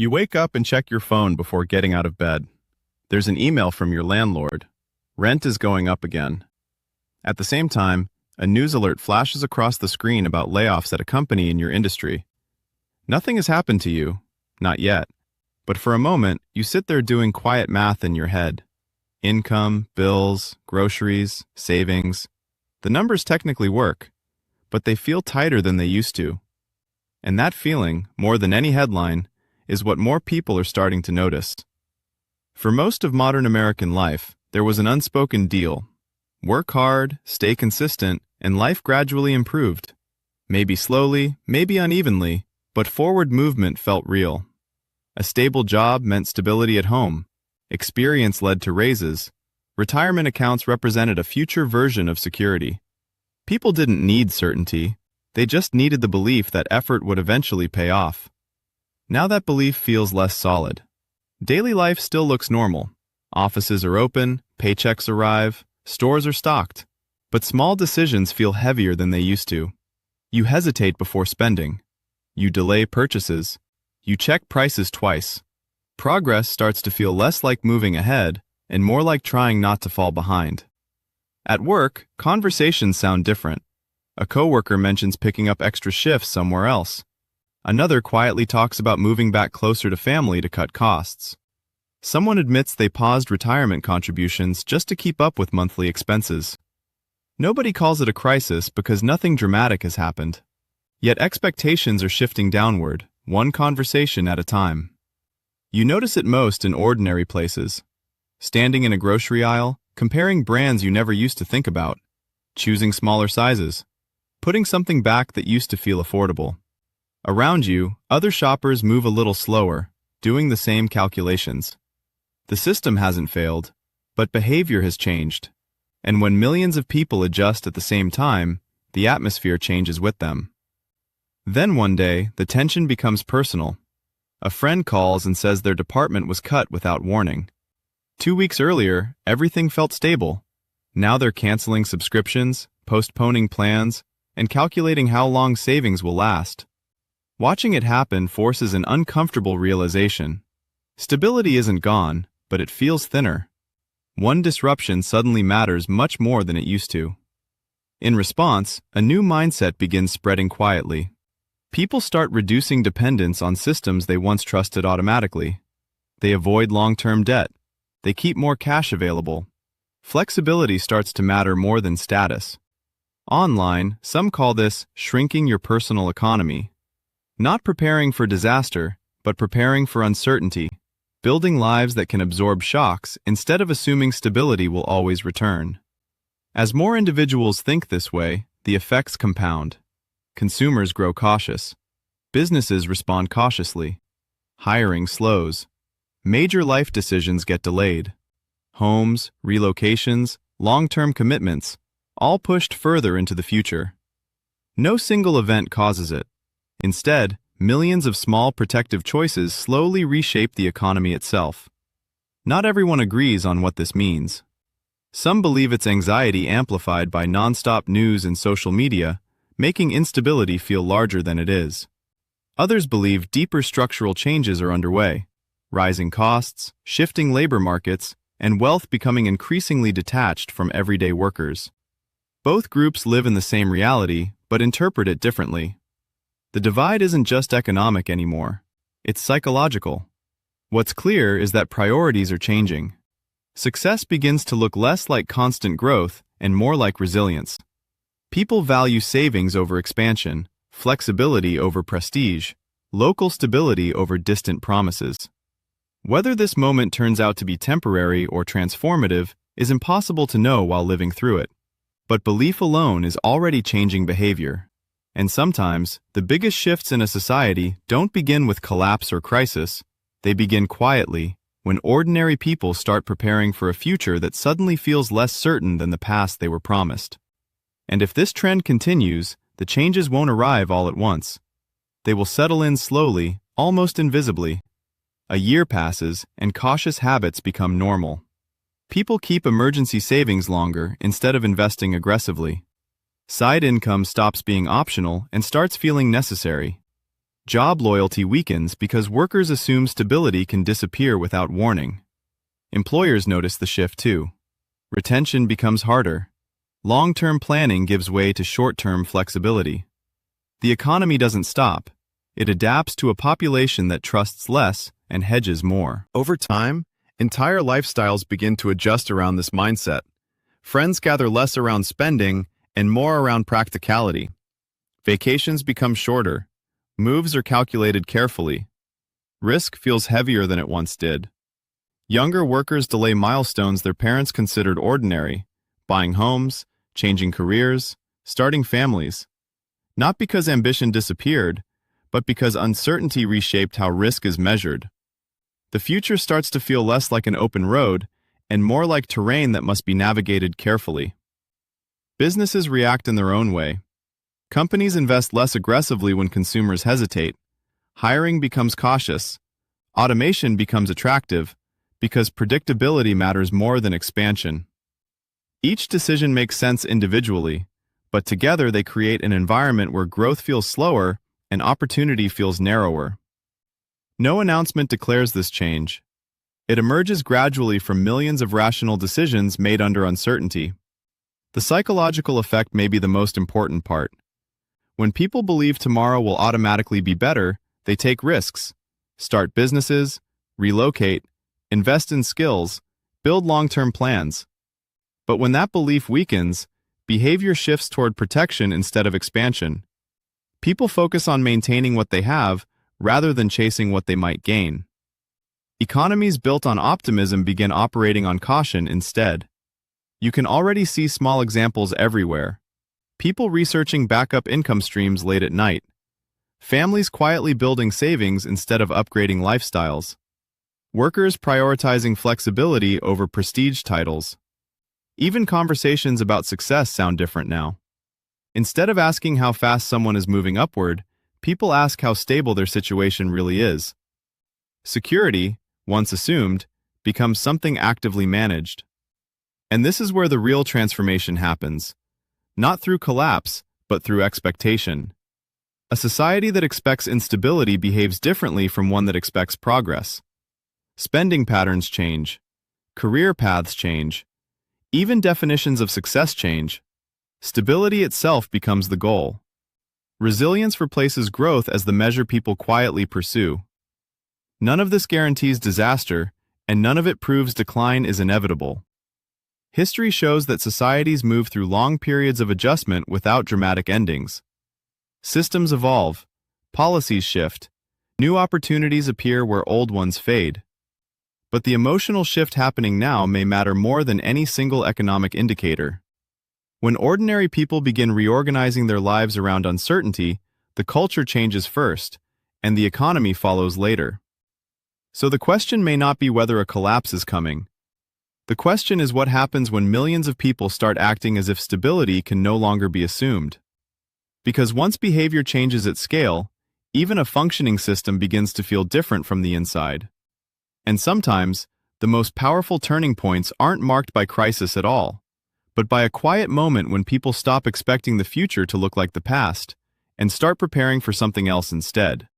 You wake up and check your phone before getting out of bed. There's an email from your landlord. Rent is going up again. At the same time, a news alert flashes across the screen about layoffs at a company in your industry. Nothing has happened to you, not yet. But for a moment, you sit there doing quiet math in your head. Income, bills, groceries, savings. The numbers technically work, but they feel tighter than they used to. And that feeling, more than any headline, is what more people are starting to notice. For most of modern American life, there was an unspoken deal. Work hard, stay consistent, and life gradually improved. Maybe slowly, maybe unevenly, but forward movement felt real. A stable job meant stability at home. Experience led to raises. Retirement accounts represented a future version of security. People didn't need certainty. They just needed the belief that effort would eventually pay off. Now that belief feels less solid. Daily life still looks normal. Offices are open, paychecks arrive, stores are stocked. But small decisions feel heavier than they used to. You hesitate before spending. You delay purchases. You check prices twice. Progress starts to feel less like moving ahead and more like trying not to fall behind. At work, conversations sound different. A coworker mentions picking up extra shifts somewhere else. Another quietly talks about moving back closer to family to cut costs. Someone admits they paused retirement contributions just to keep up with monthly expenses. Nobody calls it a crisis because nothing dramatic has happened. Yet expectations are shifting downward, one conversation at a time. You notice it most in ordinary places. Standing in a grocery aisle, comparing brands you never used to think about, choosing smaller sizes, putting something back that used to feel affordable. Around you, other shoppers move a little slower, doing the same calculations. The system hasn't failed, but behavior has changed. And when millions of people adjust at the same time, the atmosphere changes with them. Then one day, the tension becomes personal. A friend calls and says their department was cut without warning. 2 weeks earlier, everything felt stable. Now they're canceling subscriptions, postponing plans, and calculating how long savings will last. Watching it happen forces an uncomfortable realization. Stability isn't gone, but it feels thinner. One disruption suddenly matters much more than it used to. In response, a new mindset begins spreading quietly. People start reducing dependence on systems they once trusted automatically. They avoid long-term debt. They keep more cash available. Flexibility starts to matter more than status. Online, some call this shrinking your personal economy. Not preparing for disaster, but preparing for uncertainty. Building lives that can absorb shocks instead of assuming stability will always return. As more individuals think this way, the effects compound. Consumers grow cautious. Businesses respond cautiously. Hiring slows. Major life decisions get delayed. Homes, relocations, long-term commitments, all pushed further into the future. No single event causes it. Instead, millions of small protective choices slowly reshape the economy itself. Not everyone agrees on what this means. Some believe it's anxiety amplified by nonstop news and social media, making instability feel larger than it is. Others believe deeper structural changes are underway, rising costs, shifting labor markets, and wealth becoming increasingly detached from everyday workers. Both groups live in the same reality, but interpret it differently. The divide isn't just economic anymore. It's psychological. What's clear is that priorities are changing. Success begins to look less like constant growth and more like resilience. People value savings over expansion, flexibility over prestige, local stability over distant promises. Whether this moment turns out to be temporary or transformative is impossible to know while living through it. But belief alone is already changing behavior. And sometimes, the biggest shifts in a society don't begin with collapse or crisis. They begin quietly, when ordinary people start preparing for a future that suddenly feels less certain than the past they were promised. And if this trend continues, the changes won't arrive all at once. They will settle in slowly, almost invisibly. A year passes, and cautious habits become normal. People keep emergency savings longer instead of investing aggressively. Side income stops being optional and starts feeling necessary. Job loyalty weakens because workers assume stability can disappear without warning. Employers notice the shift too. Retention becomes harder. Long-term planning gives way to short-term flexibility. The economy doesn't stop. It adapts to a population that trusts less and hedges more. Over time, entire lifestyles begin to adjust around this mindset. Friends gather less around spending and more around practicality. Vacations become shorter. Moves are calculated carefully. Risk feels heavier than it once did. Younger workers delay milestones their parents considered ordinary, buying homes, changing careers, starting families. Not because ambition disappeared, but because uncertainty reshaped how risk is measured. The future starts to feel less like an open road and more like terrain that must be navigated carefully. Businesses react in their own way. Companies invest less aggressively when consumers hesitate. Hiring becomes cautious. Automation becomes attractive because predictability matters more than expansion. Each decision makes sense individually, but together they create an environment where growth feels slower and opportunity feels narrower. No announcement declares this change. It emerges gradually from millions of rational decisions made under uncertainty. The psychological effect may be the most important part. When people believe tomorrow will automatically be better, they take risks, start businesses, relocate, invest in skills, build long-term plans. But when that belief weakens, behavior shifts toward protection instead of expansion. People focus on maintaining what they have rather than chasing what they might gain. Economies built on optimism begin operating on caution instead. You can already see small examples everywhere. People researching backup income streams late at night. Families quietly building savings instead of upgrading lifestyles. Workers prioritizing flexibility over prestige titles. Even conversations about success sound different now. Instead of asking how fast someone is moving upward, people ask how stable their situation really is. Security, once assumed, becomes something actively managed. And this is where the real transformation happens. Not through collapse, but through expectation. A society that expects instability behaves differently from one that expects progress. Spending patterns change. Career paths change. Even definitions of success change. Stability itself becomes the goal. Resilience replaces growth as the measure people quietly pursue. None of this guarantees disaster, and none of it proves decline is inevitable. History shows that societies move through long periods of adjustment without dramatic endings. Systems evolve, policies shift, new opportunities appear where old ones fade. But the emotional shift happening now may matter more than any single economic indicator. When ordinary people begin reorganizing their lives around uncertainty, the culture changes first, and the economy follows later. So the question may not be whether a collapse is coming. The question is what happens when millions of people start acting as if stability can no longer be assumed. Because once behavior changes at scale, even a functioning system begins to feel different from the inside. And sometimes, the most powerful turning points aren't marked by crisis at all, but by a quiet moment when people stop expecting the future to look like the past and start preparing for something else instead.